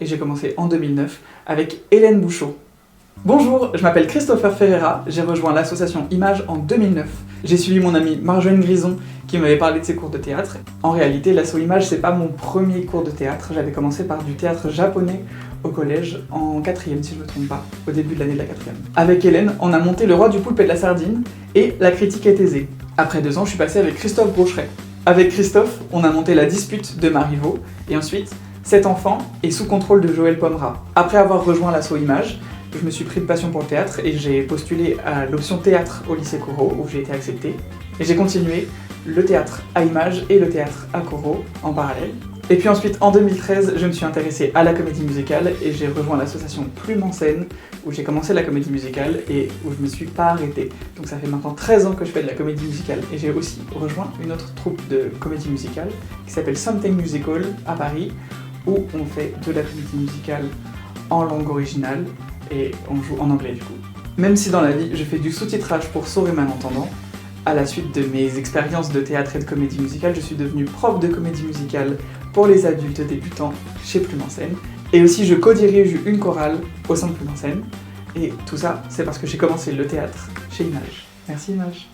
et j'ai commencé en 2009 avec Hélène Bouchot. Bonjour, je m'appelle Christopher Ferreira, j'ai rejoint l'association Image en 2009. J'ai suivi mon amie Marjolaine Grison qui m'avait parlé de ses cours de théâtre. En réalité, l'asso Image, c'est pas mon premier cours de théâtre, j'avais commencé par du théâtre japonais au collège, en 4ème si je me trompe pas, au début de l'année de la 4ème. Avec Hélène, on a monté Le Roi du Poulpe et de la Sardine et La Critique est aisée. Après 2 ans, je suis passé avec Christophe Brocheret. Avec Christophe, on a monté La Dispute de Marivaux, et ensuite 7 enfants et Sous contrôle de Joël Pomera. Après avoir rejoint l'asso Image, je me suis pris de passion pour le théâtre et j'ai postulé à l'option théâtre au lycée Corot, où j'ai été accepté. Et j'ai continué le théâtre à Image et le théâtre à Corot en parallèle. Et puis ensuite, en 2013, je me suis intéressée à la comédie musicale et j'ai rejoint l'association Plume en scène, où j'ai commencé la comédie musicale et où je me suis pas arrêtée. Donc ça fait maintenant 13 ans que je fais de la comédie musicale et j'ai aussi rejoint une autre troupe de comédie musicale qui s'appelle Something Musical à Paris, où on fait de la comédie musicale en langue originale et on joue en anglais du coup. Même si dans la vie, je fais du sous-titrage pour sourds et malentendants, à la suite de mes expériences de théâtre et de comédie musicale, je suis devenue prof de comédie musicale pour les adultes débutants chez Plume en scène. Et aussi, je co-dirige une chorale au sein de Plume en scène. Et tout ça, c'est parce que j'ai commencé le théâtre chez Image. Merci Image.